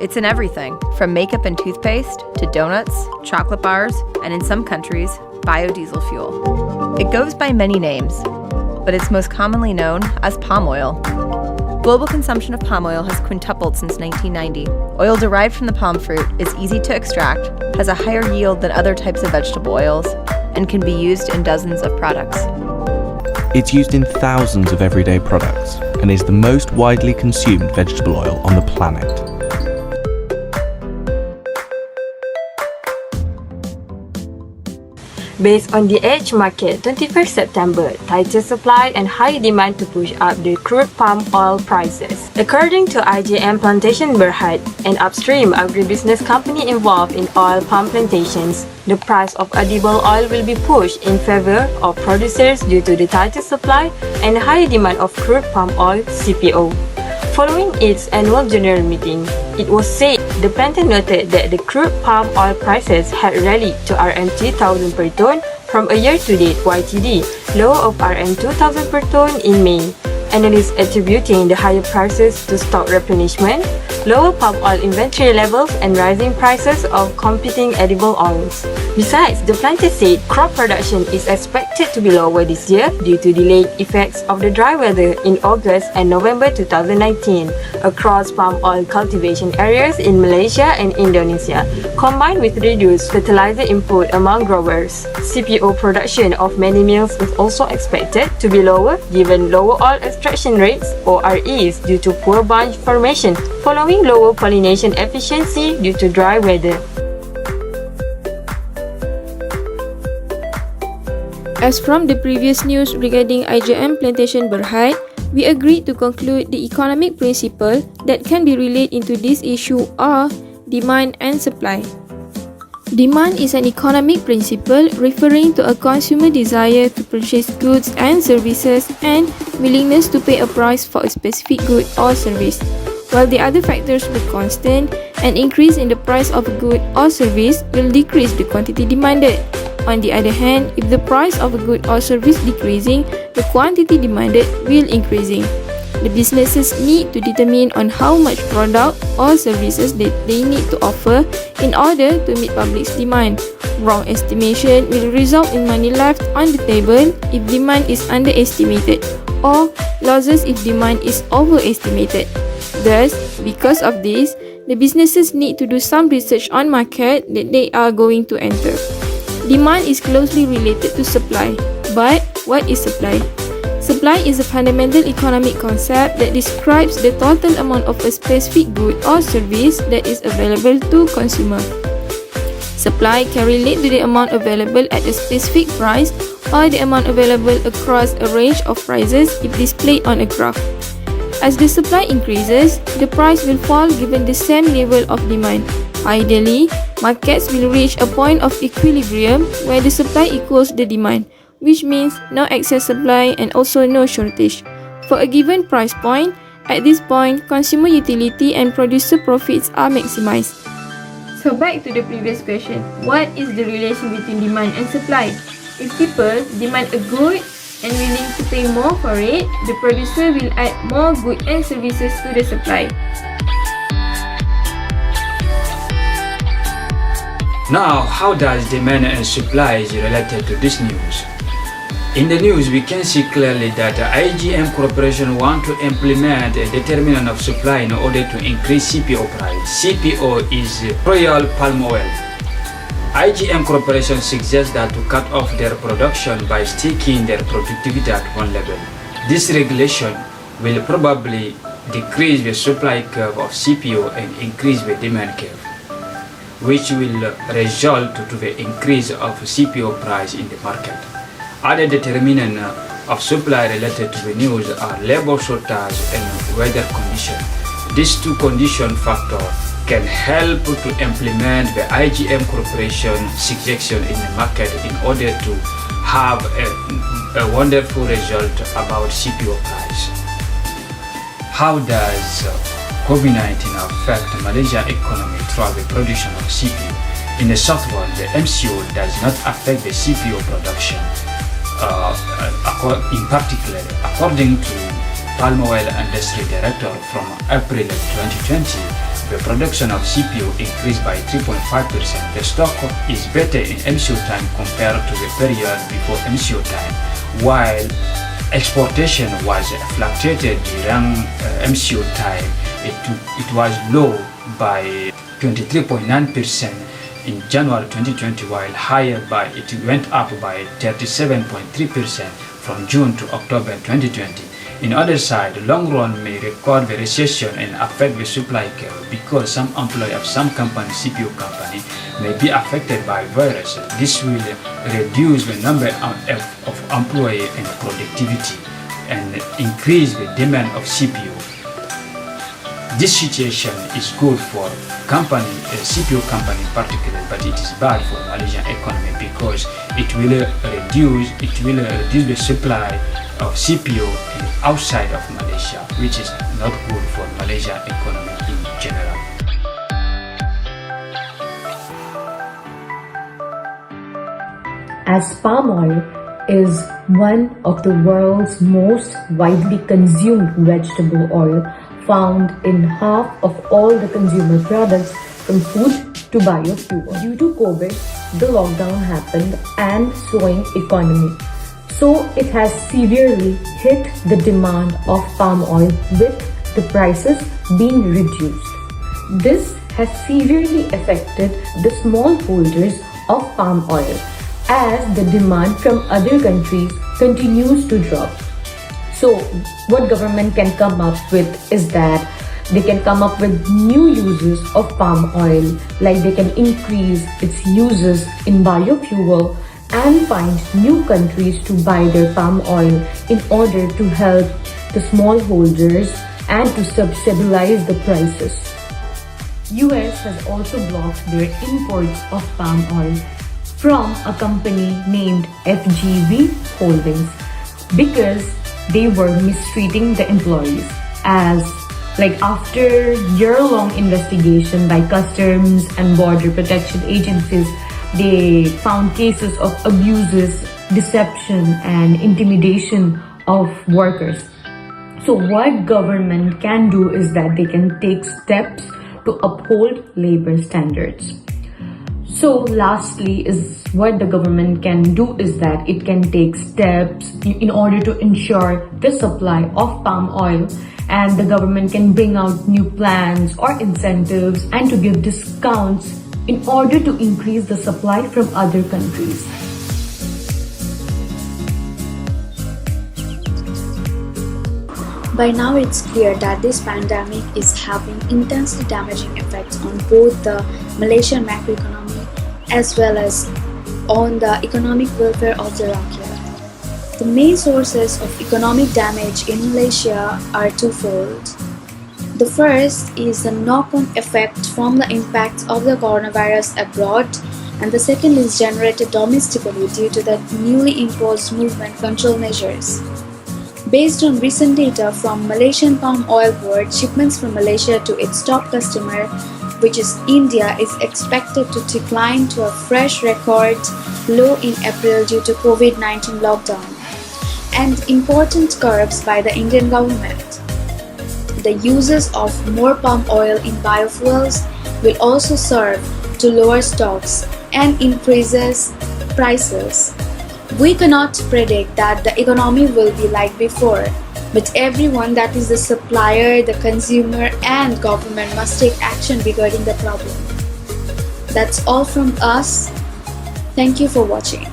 It's in everything, from makeup and toothpaste to donuts, chocolate bars, and in some countries, biodiesel fuel. It goes by many names, but it's most commonly known as palm oil. Global consumption of palm oil has quintupled since 1990. Oil derived from the palm fruit is easy to extract, has a higher yield than other types of vegetable oils, and can be used in dozens of products. It's used in thousands of everyday products and is the most widely consumed vegetable oil on the planet. Based on the edge market, 21st September, tighter supply and high demand to push up the crude palm oil prices. According to IJM Plantations Berhad, an upstream agribusiness company involved in oil palm plantations, the price of edible oil will be pushed in favor of producers due to the tighter supply and high demand of crude palm oil (CPO). Following its annual general meeting, it was said the planter noted that the crude palm oil prices had rallied to Rm 3,000 per tonne from a year-to-date YTD low of Rm 2,000 per tonne in May. Analysts attributing the higher prices to stock replenishment, lower palm oil inventory levels, and rising prices of competing edible oils. Besides, the planter said crop production is expected to be lower this year due to delayed effects of the dry weather in August and November 2019 across palm oil cultivation areas in Malaysia and Indonesia, combined with reduced fertilizer input among growers. CPO production of many mills is also expected to be lower given lower oil extraction rates (OREs) due to poor bunch formation following lower pollination efficiency due to dry weather. As from the previous news regarding IJM Plantations Berhad, we agreed to conclude the economic principle that can be related into this issue are demand and supply. Demand is an economic principle referring to a consumer desire to purchase goods and services and willingness to pay a price for a specific good or service. While the other factors were constant, an increase in the price of a good or service will decrease the quantity demanded. On the other hand, if the price of a good or service decreasing, the quantity demanded will increasing. The businesses need to determine on how much product or services that they need to offer in order to meet public's demand. Wrong estimation will result in money left on the table if demand is underestimated, or losses if demand is overestimated. Thus, because of this, the businesses need to do some research on market that they are going to enter. Demand is closely related to supply. But what is supply? Supply is a fundamental economic concept that describes the total amount of a specific good or service that is available to consumer. Supply can relate to the amount available at a specific price or the amount available across a range of prices if displayed on a graph. As the supply increases, the price will fall given the same level of demand. Ideally, markets will reach a point of equilibrium where the supply equals the demand, which means no excess supply and also no shortage. For a given price point, at this point, consumer utility and producer profits are maximized. So back to the previous question, what is the relation between demand and supply? If people demand a good and willing to pay more for it, the producer will add more goods and services to the supply. Now, how does demand and supply is related to this news? In the news, we can see clearly that the IJM Corporation want to implement a determinant of supply in order to increase CPO price. CPO is Royal Palm Oil. IJM Corporation suggests that to cut off their production by sticking their productivity at one level. This regulation will probably decrease the supply curve of CPO and increase the demand curve, which will result to the increase of CPO price in the market. Other determinants of supply related to the news are labor shortage and weather condition. These two condition factors can help to implement the IJM Corporation suggestion in the market in order to have a wonderful result about CPO price. How does COVID-19 affect Malaysian economy through the production of CPO? In the short run, the MCO does not affect the CPO production. In particular, according to Palm Oil Industry Director from April 2020, the production of CPO increased by 3.5%. The stock is better in MCO time compared to the period before MCO time, while exportation was fluctuated during MCO time. It was low by 23.9% in January 2020, while it went up by 37.3% from June to October 2020. In other side, the long run may record the recession and affect the supply curve because some employees of some company, CPO company, may be affected by virus. This will reduce the number of employees and productivity and increase the demand of CPO. This situation is good for company, CPO company in particular, but it is bad for Malaysian economy because it will reduce the supply of CPO outside of Malaysia, which is not good for Malaysian economy in general. As palm oil is one of the world's most widely consumed vegetable oil, found in half of all the consumer products from food to biofuel. Due to COVID, the lockdown happened and slowing economy. So it has severely hit the demand of palm oil with the prices being reduced. This has severely affected the smallholders of palm oil as the demand from other countries continues to drop. So what government can come up with is that they can come up with new uses of palm oil, like they can increase its uses in biofuel and find new countries to buy their palm oil in order to help the smallholders and to stabilize the prices. US has also blocked their imports of palm oil from a company named FGV Holdings because they were mistreating the employees. As after year-long investigation by customs and border protection agencies, they found cases of abuses, deception and intimidation of workers. So what government can do is that they can take steps to uphold labor standards. So lastly is what the government can do is that it can take steps in order to ensure the supply of palm oil, and the government can bring out new plans or incentives and to give discounts in order to increase the supply from other countries. By now it's clear that this pandemic is having intensely damaging effects on both the Malaysian macroeconomy as well as on the economic welfare of the rakyat. The main sources of economic damage in Malaysia are twofold. The first is the knock-on effect from the impact of the coronavirus abroad, and the second is generated domestically due to the newly imposed movement control measures. Based on recent data from Malaysian Palm Oil Board, shipments from Malaysia to its top customer, which is India, is expected to decline to a fresh record low in April due to COVID-19 lockdown and important curbs by the Indian government. The uses of more palm oil in biofuels will also serve to lower stocks and increases prices. We cannot predict that the economy will be like before, but everyone, that is the supplier, the consumer and government, must take action regarding the problem. That's all from us. Thank you for watching.